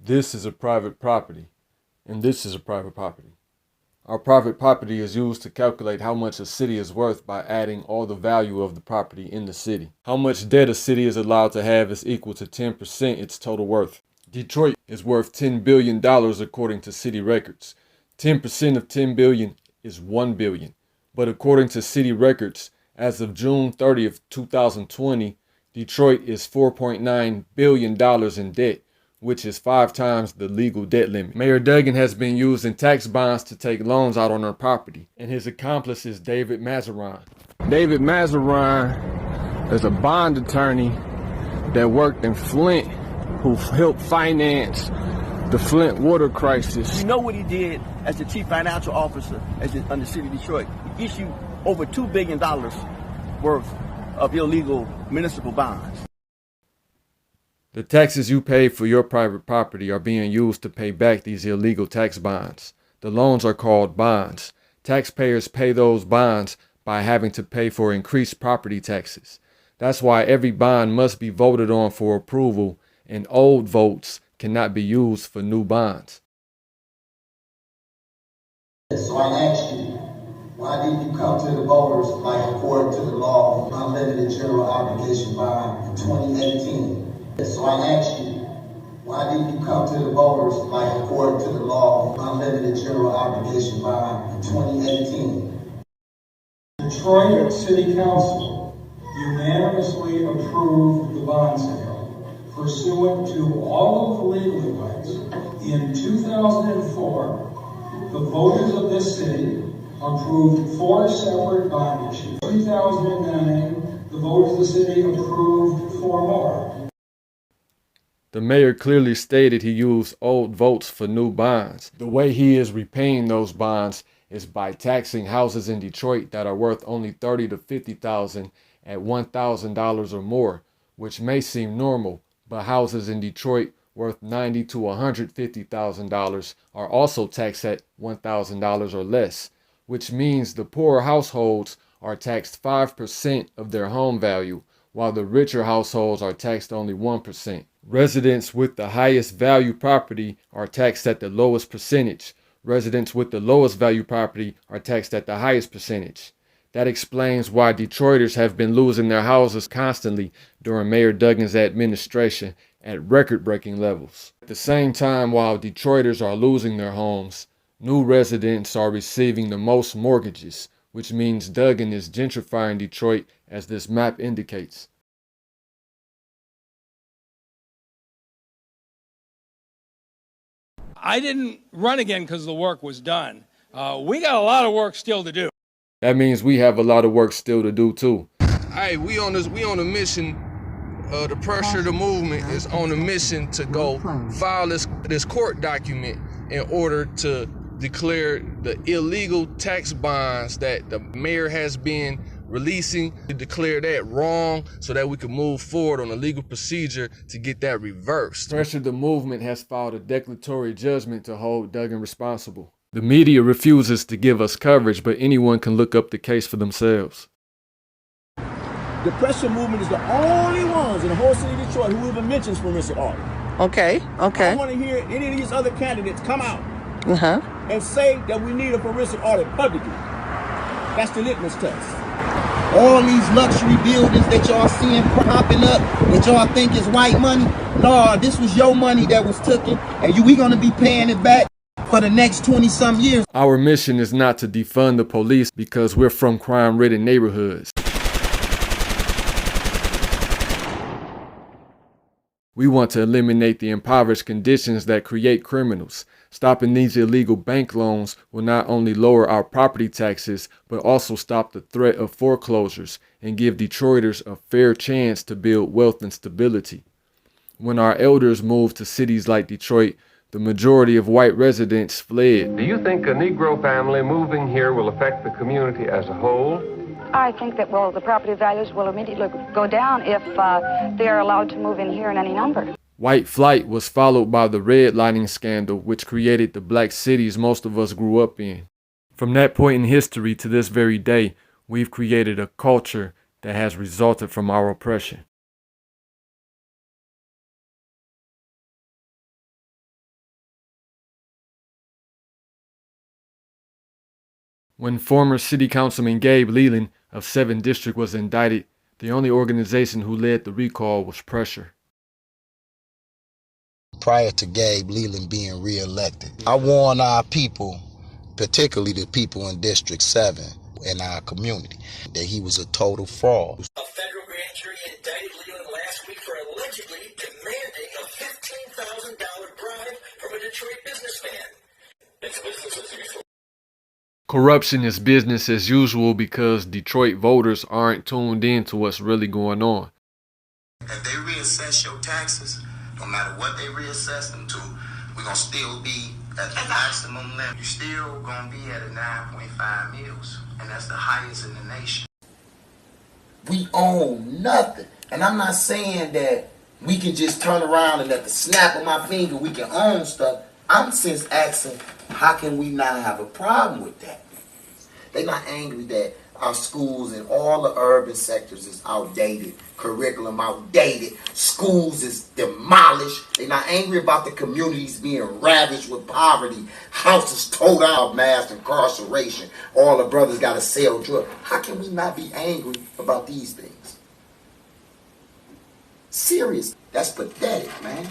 This is a private property, and this is a private property. Our private property is used to calculate how much a city is worth by adding all the value of the property in the city. How much debt a city is allowed to have is equal to 10% its total worth. Detroit is worth $10 billion according to city records. 10% of 10 billion is 1 billion. But according to city records, as of June 30th, 2020, Detroit is $4.9 billion in debt, which is 5 times the legal debt limit. Mayor Duggan has been using tax bonds to take loans out on her property, and his accomplice is David Mazarin. David Mazarin is a bond attorney that worked in Flint, who helped finance the Flint water crisis. You know what he did as the chief financial officer on the city of Detroit? He issued over $2 billion worth of illegal municipal bonds. The taxes you pay for your private property are being used to pay back these illegal tax bonds. The loans are called bonds. Taxpayers pay those bonds by having to pay for increased property taxes. That's why every bond must be voted on for approval, and old votes cannot be used for new bonds. So I ask you, why did you come to the voters like according to the law of unlimited general obligation bond in 2018? So I ask you, why did you come to the voters like according to the law of unlimited general obligation bond in 2018? Detroit City Council unanimously approved the bond sale pursuant to all of the legal advice. In 2004, the voters of this city approved 4 separate bond issues. In 2009, the voters of the city approved 4 more. The mayor clearly stated he used old votes for new bonds. The way he is repaying those bonds is by taxing houses in Detroit that are worth only $30,000 to $50,000 at $1,000 or more, which may seem normal, but houses in Detroit worth $90,000 to $150,000 are also taxed at $1,000 or less, which means the poorer households are taxed 5% of their home value, while the richer households are taxed only 1%. Residents with the highest value property are taxed at the lowest percentage. Residents with the lowest value property are taxed at the highest percentage. That explains why Detroiters have been losing their houses constantly during Mayor Duggan's administration at record-breaking levels. At the same time, while Detroiters are losing their homes, new residents are receiving the most mortgages, which means Duggan is gentrifying Detroit, as this map indicates. I didn't run again because the work was done. We got a lot of work still to do. That means we have a lot of work still to do too. Hey, we on a mission. The pressure of the movement is on a mission to go file this court document in order to declare the illegal tax bonds that the mayor has been releasing, to declare that wrong so that we can move forward on a legal procedure to get that reversed. Pressure the movement has filed a declaratory judgment to hold Duggan responsible. The media refuses to give us coverage, but anyone can look up the case for themselves. The pressure movement is the only ones in the whole city of Detroit who even mentions forensic audit. Okay. I want to hear any of these other candidates come out and say that we need a forensic audit publicly. That's the litmus test. All these luxury buildings that y'all seeing popping up, that y'all think is white money, no, this was your money that was taken, and we gonna be paying it back for the next 20-some years. Our mission is not to defund the police because we're from crime-ridden neighborhoods. We want to eliminate the impoverished conditions that create criminals. Stopping these illegal bank loans will not only lower our property taxes, but also stop the threat of foreclosures and give Detroiters a fair chance to build wealth and stability. When our elders moved to cities like Detroit, the majority of white residents fled. Do you think a Negro family moving here will affect the community as a whole? I think that, well, the property values will immediately go down if they are allowed to move in here in any number. White flight was followed by the redlining scandal, which created the black cities most of us grew up in. From that point in history to this very day, we've created a culture that has resulted from our oppression. When former City Councilman Gabe Leland of 7th District was indicted, the only organization who led the recall was Pressure. Prior to Gabe Leland being reelected, I warned our people, particularly the people in District 7 in our community, that he was a total fraud. A federal grand jury indicted Leland last week for allegedly demanding a $15,000 bribe from a Detroit businessman. It's business as usual. Corruption is business as usual because Detroit voters aren't tuned in to what's really going on. If they reassess your taxes, no matter what they reassess them to, we're going to still be at the maximum limit. You're still going to be at a 9.5 mils, and that's the highest in the nation. We own nothing. And I'm not saying that we can just turn around and at the snap of my finger we can own stuff. I'm since asking, how can we not have a problem with that? They're not angry that our schools in all the urban sectors is outdated, curriculum outdated, schools is demolished. They're not angry about the communities being ravaged with poverty, houses towed out, mass incarceration, all the brothers got to sell drugs. How can we not be angry about these things? Serious. That's pathetic, man.